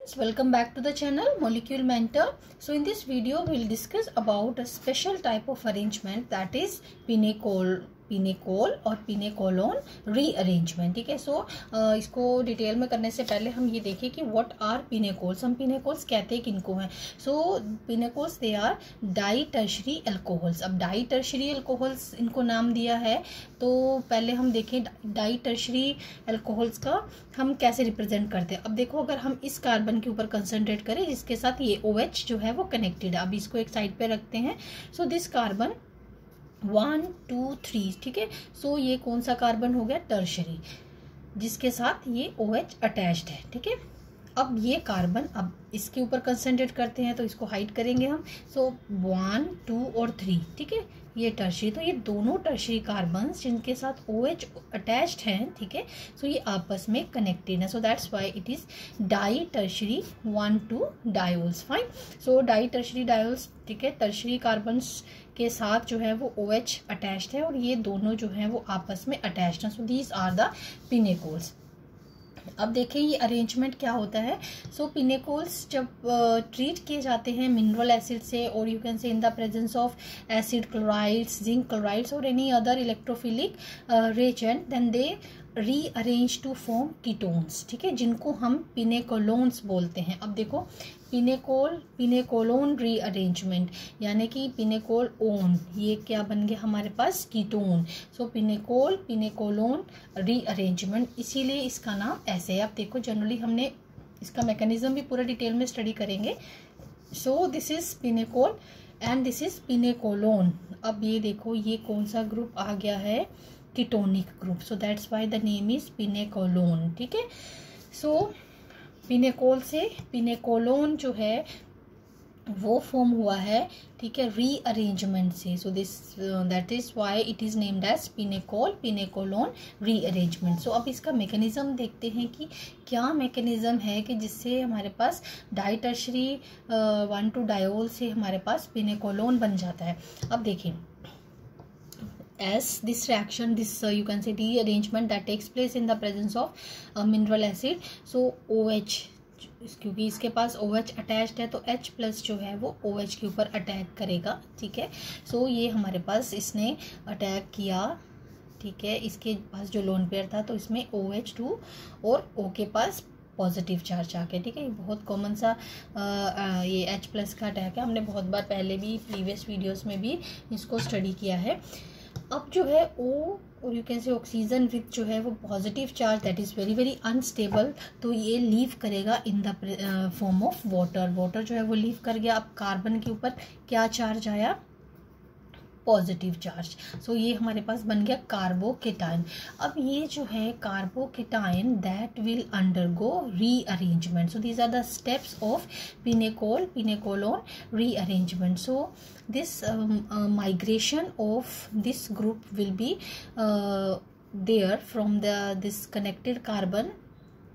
Welcome back to the channel Molecule Mentor. So in this video we will discuss about a special type of arrangement that is pinacol और pinacolone rearrangement. ठीक है. इसको detail में करने से पहले हम ये देखें कि व्हाट आर पिनेकोल्स. हम पिनेकोल्स कहते हैं किनको हैं. Pinacols they are di tertiary alcohols. अब डाई टर्शरी एल्कोहल्स इनको नाम दिया है, तो पहले हम देखें डाई टर्शरी एल्कोहल्स का हम कैसे रिप्रेजेंट करते हैं. अब देखो, अगर हम इस कार्बन के ऊपर कंसंट्रेट करें जिसके साथ ये OH जो है वो कनेक्टेड है. अब इसको एक साइड पे रखते हैं. This carbon 1 2 3. ठीक है. ये कौन सा कार्बन हो गया? टर्शरी, जिसके साथ ये OH अटैच्ड है. ठीक है. अब ये कार्बन, अब इसके ऊपर कंसंट्रेट करते हैं तो इसको हाइड करेंगे हम. 1 2 और 3. ठीक है. ये टर्शरी, तो ये दोनों टर्शरी कार्बन्स जिनके साथ OH अटैच्ड हैं. ठीक है. ये आपस में कनेक्टेड है. That's why it is di tertiary 1 2 diols. Fine. Di tertiary diols. ठीक है. टर्शरी कार्बन्स के साथ जो है वो OH अटैच्ड है और ये दोनों जो है वो आपस में अटैच्ड हैं. These are the pinacols. अब देखें ये अरेंजमेंट क्या होता है. पिनेकोल्स जब ट्रीट किए जाते हैं मिनरल एसिड से, और you can say in the presence of acid chlorides, zinc chlorides or any other electrophilic reagent, then they rearrange to form ketones. ठीक है. जिनको हम पिनेकोलोन्स बोलते हैं. अब देखो, पिनेकोलोन रीअरेंजमेंट यानी कि पिनेकोल ओन, ये क्या बन गया हमारे पास? कीटोन. पिनेकोलोन रीअरेंजमेंट, इसीलिए इसका नाम ऐसे है. अब देखो, जनरली हमने इसका मैकेनिज्म भी पूरा डिटेल में स्टडी करेंगे. This is pinacol and this is pinacolone. अब ये देखो, ये कौन सा ग्रुप आ गया है? Ketonic group. That's why the name is pinacolone. ठीक है. पिनेकोल से पिनेकोलोन जो है वो फॉर्म हुआ है. ठीक है. रीअरेंजमेंट से. That is why it is named as pinacolone rearrangement. अब इसका मैकेनिज्म देखते हैं कि क्या मैकेनिज्म है कि जिससे हमारे पास डाई टर्शरी 1 2 डायोल से हमारे पास पिनेकोलोन बन जाता है. अब देखिए, as this reaction, this you can say rearrangement that takes place in the presence of mineral acid. OH, क्योंकि इसके पास OH अटैच्ड है तो H प्लस जो है वो OH के ऊपर अटैक करेगा. ठीक है. ये हमारे पास इसने अटैक किया. ठीक है. इसके पास जो लोन पेयर था तो इसमें OH2 और O के पास पॉजिटिव चार्ज आ गया. ठीक है. ये बहुत कॉमन सा ये H प्लस का अटैक है. हमने बहुत बार पहले भी प्रीवियस वीडियोस में भी इसको स्टडी किया है. अब जो है O और यू कैन से ऑक्सीजन विथ जो है वो positive charge that is very very unstable, तो ये लीव करेगा इन द फॉर्म ऑफ वाटर जो है वो लीव कर गया. अब कार्बन के ऊपर क्या चार्ज आया? Positive charge. ये हमारे पास बन गया कार्बोकेटाइन. अब ये जो है carbocation that will undergo rearrangement. These are the steps of pinacolone rearrangement. This migration of this group will be there from this connected carbon.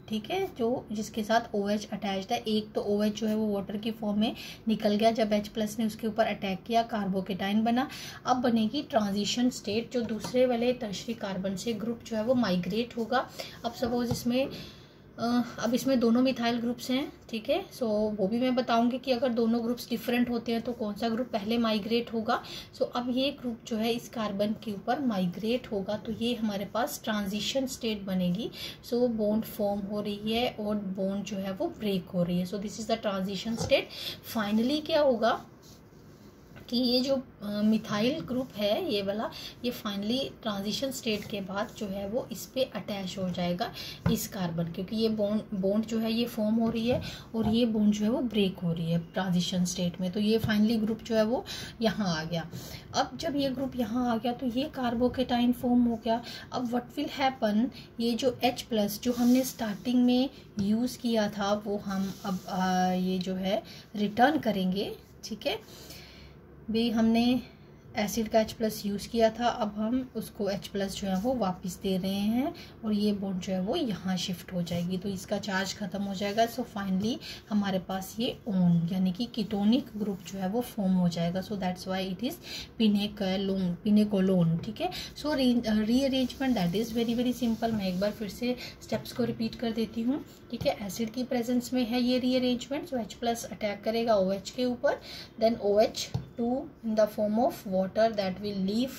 ठीक है. जिसके साथ OH अटैच्ड है. एक तो OH जो है वो वाटर की फॉर्म में निकल गया जब H प्लस ने उसके ऊपर अटैक किया, कार्बोकेटाइन बना. अब बनेगी ट्रांजिशन स्टेट, जो दूसरे वाले टर्शरी कार्बन से ग्रुप जो है वो माइग्रेट होगा. अब सपोज इसमें दोनों मिथाइल ग्रुप्स हैं. ठीक है. वो भी मैं बताऊंगी कि अगर दोनों ग्रुप्स डिफरेंट होते हैं तो कौन सा ग्रुप पहले माइग्रेट होगा. अब ये ग्रुप जो है इस कार्बन के ऊपर माइग्रेट होगा तो ये हमारे पास ट्रांजिशन स्टेट बनेगी. बॉन्ड फॉर्म हो रही है और बॉन्ड जो है वो ब्रेक हो रही है. This is the transition state. Finally क्या होगा कि ये जो मिथाइल ग्रुप है ये वाला, ये फाइनली ट्रांजिशन स्टेट के बाद जो है वो इस पे अटैच हो जाएगा इस कार्बन, क्योंकि ये बॉन्ड जो है ये फॉर्म हो रही है और ये बॉन्ड जो है वो ब्रेक हो रही है ट्रांजिशन स्टेट में. तो ये फाइनली ग्रुप जो है वो यहाँ आ गया. अब जब ये ग्रुप यहाँ आ गया तो ये कार्बोकेटाइन फॉर्म हो गया. अब व्हाट विल हैपन, ये जो H प्लस जो हमने स्टार्टिंग में यूज़ किया था वो हम अब ये जो है रिटर्न करेंगे. ठीक है. भी हमने एसिड का H+ यूज़ किया था, अब हम उसको H+ जो है वो वापस दे रहे हैं और ये बॉन्ड जो है वो यहाँ शिफ्ट हो जाएगी, तो इसका चार्ज ख़त्म हो जाएगा। सो फाइनली हमारे पास ये ओन यानी कि कीटोनिक ग्रुप जो है वो फॉर्म हो जाएगा। So that's why it is pinacolone. ठीक है, so rearrangement that is very very simple. मैं एक बार फिर से स्टेप्स को रिपीट कर देती हूँ। ठीक है, एसिड की प्रेजेंस में है ये रीअरेंजमेंट, जो H+ अटैक करेगा OH के ऊपर, then OH2 in the form of water that will leave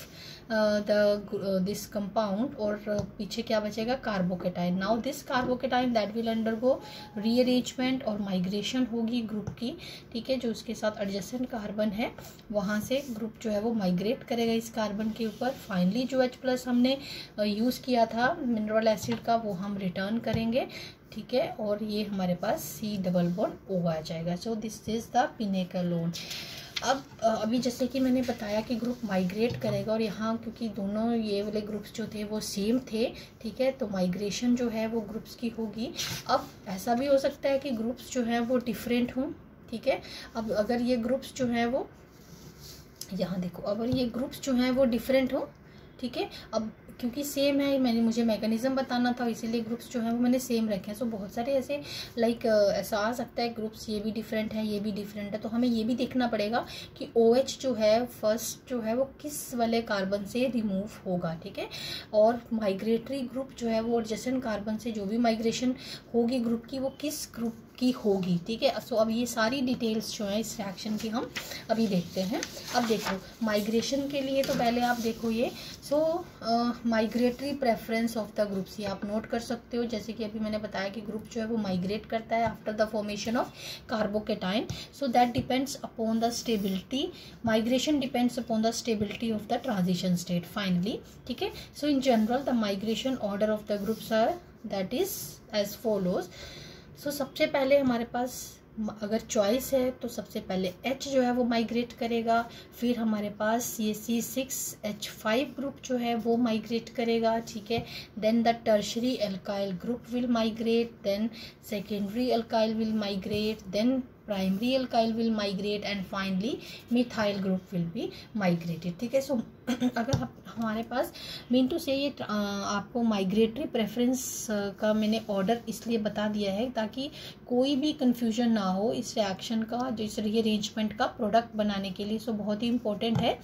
this compound, और पीछे क्या बचेगा, carbocation. Now this carbocation that will undergo rearrangement और माइग्रेशन होगी ग्रुप की। ठीक है, जो उसके साथ एडजेसेंट कार्बन है वहाँ से ग्रुप जो है वो माइग्रेट करेगा इस कार्बन के ऊपर। फाइनली जो H+ हमने यूज़ किया था मिनरल एसिड का वो हम रिटर्न करेंगे। ठीक है, और ये हमारे पास C≡O आ जाएगा। सो दिस इज द पिनेकोलोन। अब अभी जैसे कि मैंने बताया कि ग्रुप माइग्रेट करेगा, और यहाँ क्योंकि दोनों ये वाले ग्रुप्स जो थे वो सेम थे, ठीक है, तो माइग्रेशन जो है वो ग्रुप्स की होगी। अब ऐसा भी हो सकता है कि ग्रुप्स जो हैं वो डिफरेंट हों। ठीक है, अब अगर ये ग्रुप्स जो हैं वो यहाँ देखो, अगर ये ग्रुप्स जो हैं वो डिफरेंट हो, ठीक है, अब क्योंकि सेम है, मुझे मैकेनिज्म बताना था, इसीलिए ग्रुप्स जो है वो मैंने सेम रखे हैं। सो बहुत सारे ऐसे ऐसा आ सकता है ग्रुप्स ये भी डिफरेंट है, ये भी डिफरेंट है, तो हमें ये भी देखना पड़ेगा कि OH जो है फर्स्ट जो है वो किस वाले कार्बन से रिमूव होगा। ठीक है, और माइग्रेटरी ग्रुप जो है वो एडजेसेंट कार्बन से जो भी माइग्रेशन होगी ग्रुप की, वो किस ग्रुप की होगी। ठीक है, सो अब ये सारी डिटेल्स जो है इस रिएक्शन की हम अभी देखते हैं। अब देखो माइग्रेशन के लिए तो पहले आप देखो ये, migratory preference of the groups, ये आप नोट कर सकते हो। जैसे कि अभी मैंने बताया कि ग्रुप जो है वो माइग्रेट करता है after the formation of carbocation, so that depends upon the stability, migration depends upon the stability of the transition state finally. ठीक है, so in general the migration order of the groups are that is as follows. सो सबसे पहले हमारे पास अगर choice है तो सबसे पहले H जो है वो माइग्रेट करेगा, फिर हमारे पास ये C6H5 ग्रुप जो है वो माइग्रेट करेगा। ठीक है, then the tertiary alkyl group will migrate, then secondary alkyl will migrate, then primary alkyl will migrate, and finally methyl group will be migrated. ठीक है, सो अगर हमारे पास मीन टू से ये आपको माइग्रेटरी प्रेफरेंस का मैंने ऑर्डर इसलिए बता दिया है ताकि कोई भी कंफ्यूजन ना हो इस रिएक्शन का, जो इस रीअरेंजमेंट का प्रोडक्ट बनाने के लिए। सो बहुत ही इंपॉर्टेंट है।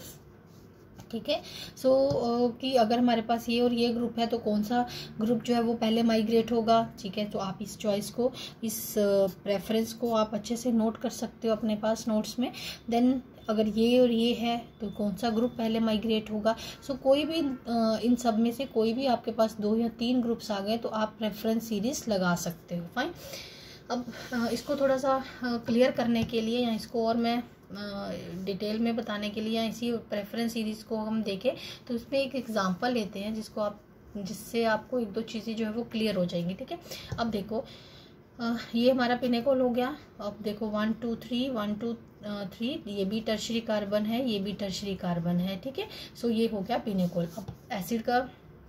ठीक है, सो कि अगर हमारे पास ये और ये ग्रुप है तो कौन सा ग्रुप जो है वो पहले माइग्रेट होगा। ठीक है, तो आप इस चॉइस को, इस प्रेफरेंस को आप अच्छे से नोट कर सकते हो अपने पास नोट्स में। देन अगर ये और ये है तो कौन सा ग्रुप पहले माइग्रेट होगा। सो कोई भी इन सब में से कोई भी आपके पास 2 या 3 ग्रुप्स आ गए तो आप प्रेफरेंस सीरीज लगा सकते हो। फाइन, अब इसको थोड़ा सा क्लियर करने के लिए या इसको और मैं डिटेल में बताने के लिए, या इसी प्रेफरेंस सीरीज़ को हम देखें तो इसमें एक एग्जांपल लेते हैं जिससे आपको 1-2 चीज़ें जो है वो क्लियर हो जाएंगी। ठीक है, अब देखो ये हमारा पिनेकोल हो गया। अब देखो 1 2 3 1 2 3 ये भी टर्शरी कार्बन है, ये भी टर्शरी कार्बन है। ठीक है, सो ये हो गया पिनेकोल। अब एसिड का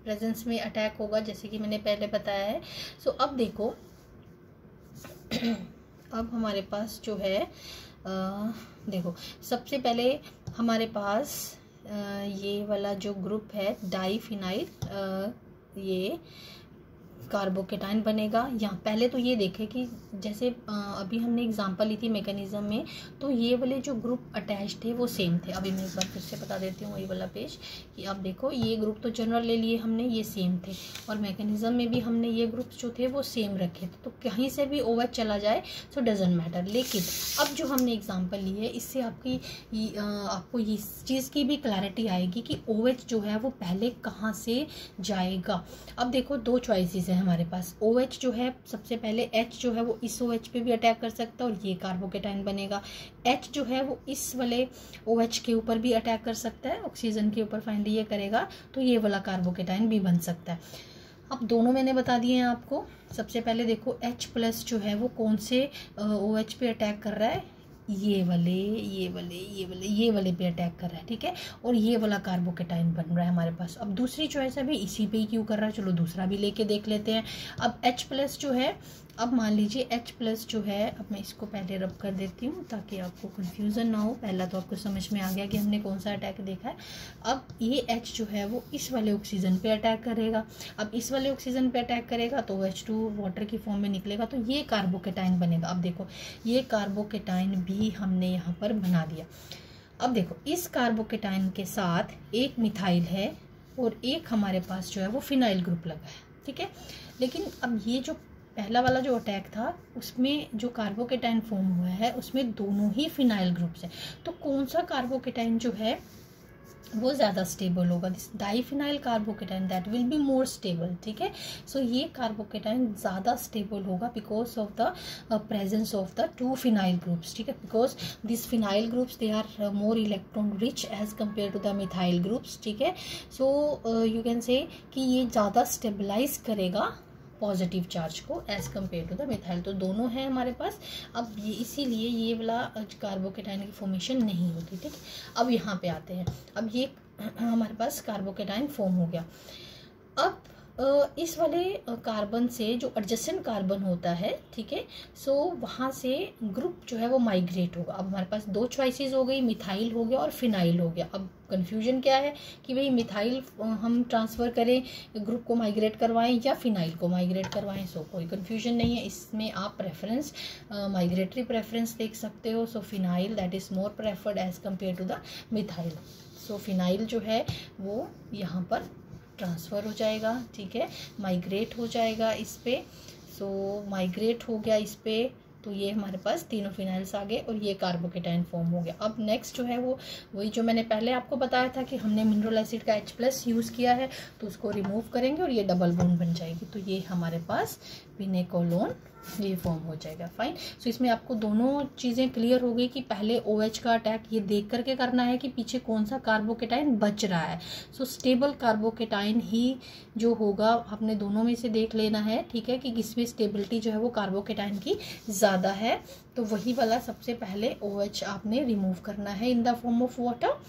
प्रेजेंस में अटैक होगा जैसे कि मैंने पहले बताया है। सो अब देखो अब हमारे पास जो है देखो सबसे पहले हमारे पास ये वाला जो ग्रुप है डाइफिनाइल, ये कार्बोकेटाइन बनेगा। यहाँ पहले तो ये देखें कि जैसे अभी हमने एग्जांपल ली थी मैकेनिज्म में, तो ये वाले जो ग्रुप अटैच थे वो सेम थे। अभी मैं एक बार फिर से बता देती हूँ ये वाला पेज कि अब देखो ये ग्रुप तो जनरल ले लिए हमने, ये सेम थे, और मैकेनिज्म में भी हमने ये ग्रुप्स जो थे वो सेम रखे थे। तो कहीं से भी OH चला जाए सो डजेंट मैटर। लेकिन अब जो हमने एग्जाम्पल ली है इससे आपको इस चीज़ की भी क्लैरिटी आएगी कि OH जो है वो पहले कहाँ से जाएगा। अब देखो 2 चॉइसेस है हमारे पास। OH जो है सबसे पहले H जो है वो इस OH पे भी अटैक कर सकता है और ये कार्बोकेटाइन बनेगा। H जो है वो इस वाले OH के ऊपर भी अटैक कर सकता है, ऑक्सीजन के ऊपर फाइनली ये करेगा तो ये वाला कार्बोकेटाइन भी बन सकता है। अब दोनों मैंने बता दिए हैं आपको। सबसे पहले देखो H+ जो है वो कौन से OH पे अटैक कर रहा है, ये वाले पे अटैक कर रहा है। ठीक है, और ये वाला कार्बोकेटाइन बन रहा है हमारे पास। अब दूसरी चॉइस है भाई इसी पे ही क्यों कर रहा है, चलो दूसरा भी लेके देख लेते हैं। अब H+ जो है अब मान लीजिए H+ जो है, अब मैं इसको पहले रब कर देती हूँ ताकि आपको कन्फ्यूज़न ना हो। पहला तो आपको समझ में आ गया कि हमने कौन सा अटैक देखा है। अब ये H जो है वो इस वाले ऑक्सीजन पे अटैक करेगा। अब इस वाले ऑक्सीजन पे अटैक करेगा तो H2 वाटर की फॉर्म में निकलेगा, तो ये कार्बोकेटाइन बनेगा। अब देखो ये कार्बोकेटाइन भी हमने यहाँ पर बना दिया। अब देखो इस कार्बोकेटाइन के साथ एक मिथाइल है और एक हमारे पास जो है वो फिनाइल ग्रुप लगा है, ठीक है। लेकिन अब ये जो पहला वाला जो अटैक था उसमें जो कार्बोकेटाइन फॉर्म हुआ है उसमें दोनों ही फिनाइल ग्रुप्स हैं। तो कौन सा कार्बोकेटाइन जो है वो ज़्यादा स्टेबल होगा? This diphenyl carbocation that will be more stable, ठीक है। सो ये कार्बोकेटाइन ज़्यादा स्टेबल होगा because of the presence of the 2 phenyl groups, ठीक है। Because this phenyl groups they are more electron rich as compare to the methyl groups, ठीक है। So you can से कि ये ज़्यादा स्टेबलाइज करेगा पॉजिटिव चार्ज को as compare to the methyl. तो दोनों हैं हमारे पास। अब ये इसीलिए ये वाला कार्बोकेटाइन की फॉर्मेशन नहीं होती, ठीक। अब यहाँ पे आते हैं। अब ये हमारे पास कार्बोकेटाइन फॉर्म हो गया। अब इस वाले कार्बन से जो एडजेसेंट कार्बन होता है, ठीक है, सो वहाँ से ग्रुप जो है वो माइग्रेट होगा। अब हमारे पास 2 चॉइसेस हो गई, मिथाइल हो गया और फिनाइल हो गया। अब कन्फ्यूजन क्या है कि भाई मिथाइल हम ट्रांसफ़र करें, ग्रुप को माइग्रेट करवाएं या फिनाइल को माइग्रेट करवाएं। सो कोई कन्फ्यूजन नहीं है इसमें। आप प्रेफरेंस माइग्रेटरी प्रेफरेंस देख सकते हो। So phenyl that is more preferred as compare to the methyl. So phenyl जो है वो यहाँ पर ट्रांसफ़र हो जाएगा, ठीक है, माइग्रेट हो जाएगा इस पे। सो माइग्रेट हो गया इस पे, तो ये हमारे पास तीनों फिनाइल्स आ गए और ये कार्बोकेटाइन फॉर्म हो गया। अब नेक्स्ट जो है वो वही जो मैंने पहले आपको बताया था कि हमने मिनरल एसिड का H+ यूज़ किया है, तो उसको रिमूव करेंगे और ये डबल बॉन्ड बन जाएगी। तो ये हमारे पास पिनेकोलोन ये फॉर्म हो जाएगा। फाइन। सो इसमें आपको दोनों चीज़ें क्लियर हो गई कि पहले OH का अटैक ये देख करके करना है कि पीछे कौन सा कार्बोकेटाइन बच रहा है। सो स्टेबल कार्बोकेटाइन ही जो होगा आपने दोनों में से देख लेना है, ठीक है, कि किसमें स्टेबिलिटी जो है वो कार्बोकेटाइन की ज़्यादा है। तो वही वाला सबसे पहले OH आपने रिमूव करना है in the form of water.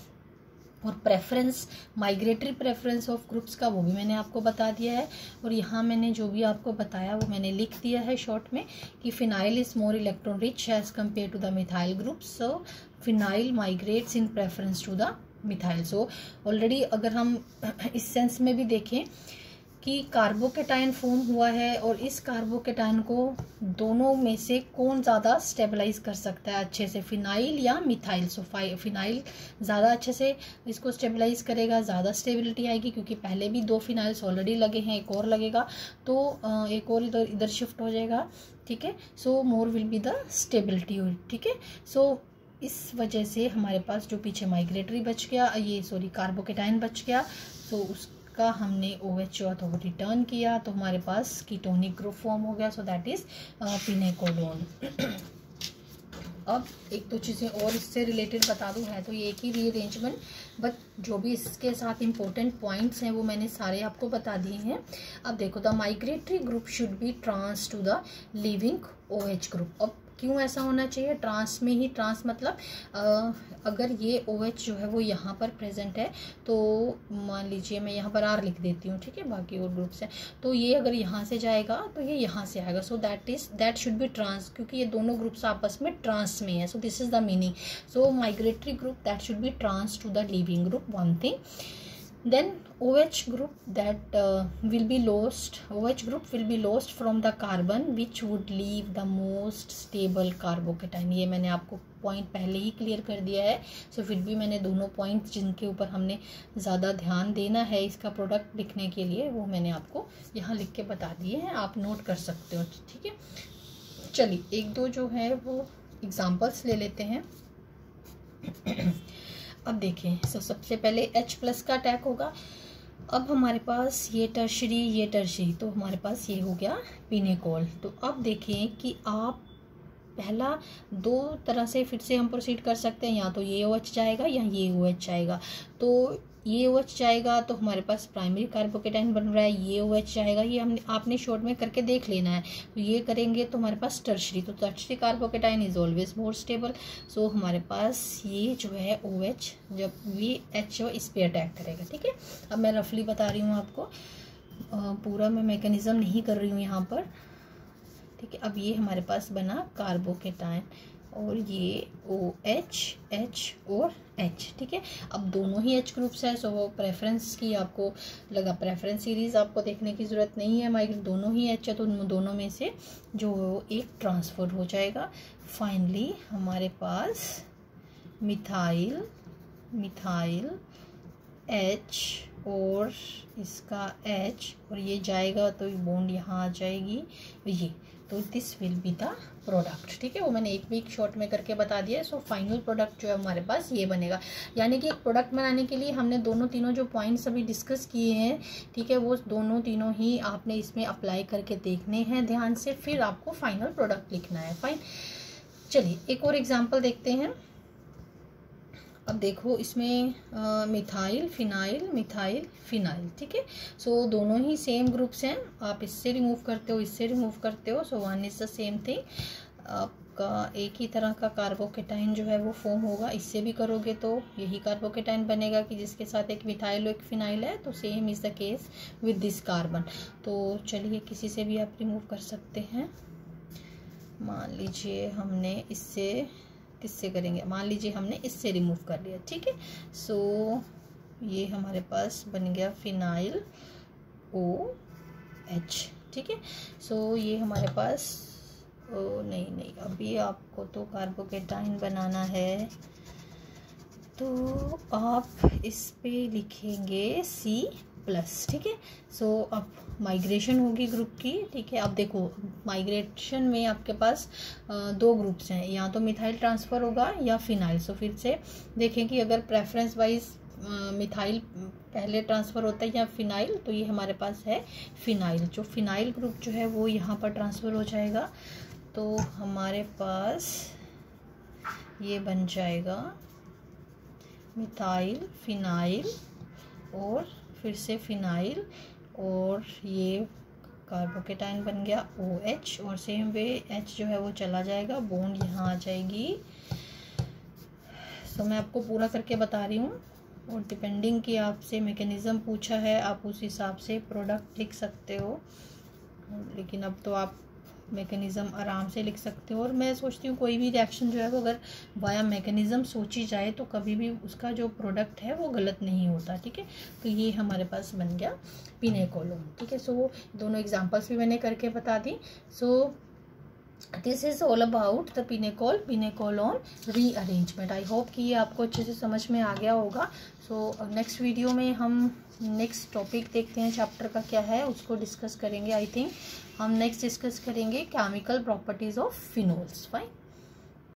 और preference, migratory preference of groups का वो भी मैंने आपको बता दिया है। और यहाँ मैंने जो भी आपको बताया वो मैंने लिख दिया है शॉर्ट में कि phenyl is more electron rich as compare to the methyl group. So phenyl migrates in preference to the methyl. So already अगर हम इस सेंस में भी देखें कि कार्बोकेटाइन फॉर्म हुआ है और इस कार्बोकेटाइन को दोनों में से कौन ज़्यादा स्टेबलाइज कर सकता है अच्छे से, फिनाइल या मिथाइल। सो फिनाइल ज़्यादा अच्छे से इसको स्टेबलाइज करेगा, ज़्यादा स्टेबिलिटी आएगी क्योंकि पहले भी 2 फिनाइल्स ऑलरेडी लगे हैं, एक और लगेगा तो एक और इधर शिफ्ट हो जाएगा, ठीक है। So more will be the stability, ठीक है। सो इस वजह से हमारे पास जो पीछे माइग्रेटरी बच गया, ये सॉरी कार्बोकेटाइन बच गया, तो उसका हमने OH जो तो रिटर्न किया तो हमारे पास कीटोनिक ग्रुप फॉर्म हो गया। So that is pinacolone. अब एक दो चीज़ें और इससे रिलेटेड बता दूं, है तो ये एक ही रीअरेंजमेंट, बट जो भी इसके साथ इंपॉर्टेंट पॉइंट्स हैं वो मैंने सारे आपको बता दिए हैं। अब देखो, the migratory group should be trans to the leaving OH group. अब क्यों ऐसा होना चाहिए? ट्रांस में ही, ट्रांस मतलब अगर ये OH जो है वो यहाँ पर प्रेजेंट है तो मान लीजिए मैं यहाँ पर R लिख देती हूँ, ठीक है, बाकी और ग्रुप्स हैं, तो ये अगर यहाँ से जाएगा तो ये यहाँ से आएगा। So that should be trans, क्योंकि ये दोनों ग्रुप्स आपस में ट्रांस में है। So this is the meaning. So migratory group that should be trans to the leaving group, one thing. Then OH group that will be lost, OH group will be lost from the carbon which would leave the most stable carbocation। ये मैंने आपको point पहले ही clear कर दिया है। सो फिर भी मैंने दोनों पॉइंट जिनके ऊपर हमने ज़्यादा ध्यान देना है इसका प्रोडक्ट लिखने के लिए वो मैंने आपको यहाँ लिख के बता दिए हैं, आप नोट कर सकते हो, ठीक है। चलिए एक दो जो है वो एग्जाम्पल्स ले लेते हैं। अब देखें, सबसे पहले H+ का अटैक होगा। अब हमारे पास ये टर्शरी, तो हमारे पास ये हो गया पिनेकोल। तो अब देखें कि आप पहला 2 तरह से फिर से हम प्रोसीड कर सकते हैं, या तो ये OH जाएगा या ये OH जाएगा। तो ये OH जाएगा तो हमारे पास प्राइमरी कार्बोकेटाइन बन रहा है, ये OH जाएगा, ये आपने शॉर्ट में करके देख लेना है। तो ये करेंगे तो हमारे पास टर्शरी, तो tertiary carbocation is always more stable. So हमारे पास ये जो है OH जब ये H इस पर अटैक करेगा, ठीक है। अब मैं रफली बता रही हूँ आपको, पूरा मैं मैकेनिज्म नहीं कर रही हूँ यहाँ पर, ठीक है। अब ये हमारे पास बना कार्बोकेटाइन और ये OH H और H, ठीक है। अब दोनों ही H ग्रुप्स है, सो वो प्रेफरेंस की आपको लगा, प्रेफरेंस सीरीज आपको देखने की ज़रूरत नहीं है, माइग्रेट दोनों ही H है तो उन दोनों में से जो एक ट्रांसफ़र हो जाएगा। फाइनली हमारे पास मिथाइल H और इसका H और ये जाएगा तो बॉन्ड यहाँ आ जाएगी ये, तो this will be the product, ठीक है। वो मैंने एक शॉर्ट में करके बता दिया है। सो फाइनल प्रोडक्ट जो है हमारे पास ये बनेगा। यानी कि एक प्रोडक्ट बनाने के लिए हमने दोनों तीनों जो पॉइंट्स अभी डिस्कस किए हैं, ठीक है, वो दोनों तीनों ही आपने इसमें अप्लाई करके देखने हैं ध्यान से, फिर आपको फाइनल प्रोडक्ट लिखना है। फाइन, चलिए एक और एग्जाम्पल देखते हैं। अब देखो इसमें मिथाइल फिनाइल, ठीक है। सो दोनों ही सेम ग्रुप्स हैं, आप इससे रिमूव करते हो, इससे रिमूव करते हो, so one is the same thing. आपका एक ही तरह का कार्बोकेटाइन जो है वो फॉर्म होगा, इससे भी करोगे तो यही कार्बोकेटाइन बनेगा कि जिसके साथ एक मिथाइल और एक फिनाइल है, तो same is the case with this carbon. तो चलिए किसी से भी आप रिमूव कर सकते हैं। मान लीजिए हमने इससे, किससे करेंगे, मान लीजिए हमने इससे रिमूव कर लिया, ठीक है। सो ये हमारे पास बन गया फिनाइल OH, ठीक है। सो ये हमारे पास नहीं, अभी आपको तो कार्बोकेटाइन बनाना है, तो आप इस पे लिखेंगे C+, ठीक है। सो अब माइग्रेशन होगी ग्रुप की, ठीक है। अब देखो माइग्रेशन में आपके पास दो ग्रुप्स हैं, या तो मिथाइल ट्रांसफ़र होगा या फिनाइल। सो फिर से देखें कि अगर प्रेफरेंस वाइज मिथाइल पहले ट्रांसफ़र होता है या फिनाइल, तो ये हमारे पास है फिनाइल। जो फिनाइल ग्रुप जो है वो यहाँ पर ट्रांसफ़र हो जाएगा, तो हमारे पास ये बन जाएगा मिथाइल फिनाइल और फिर से फिनाइल, और ये कार्बोकेटाइन बन गया OH, और सेम वे H जो है वो चला जाएगा, बॉन्ड यहाँ आ जाएगी। सो मैं आपको पूरा करके बता रही हूँ, और डिपेंडिंग कि आपसे मैकेनिज़्म पूछा है आप उस हिसाब से प्रोडक्ट लिख सकते हो, लेकिन अब तो आप मैकेनिज़्म आराम से लिख सकते हो। और मैं सोचती हूँ कोई भी रिएक्शन जो है वो अगर वाया मैकेनिज़्म सोची जाए तो कभी भी उसका जो प्रोडक्ट है वो गलत नहीं होता, ठीक है। तो ये हमारे पास बन गया पिनेकोलोन, ठीक है। सो दोनों एग्जांपल्स भी मैंने करके बता दी। So this is all about the pinacolone rearrangement. I hope कि ये आपको अच्छे से समझ में आ गया होगा। सो नेक्स्ट वीडियो में हम नेक्स्ट टॉपिक देखते हैं, चैप्टर का क्या है उसको डिस्कस करेंगे। आई थिंक हम नेक्स्ट डिस्कस करेंगे chemical properties of phenols. Fine.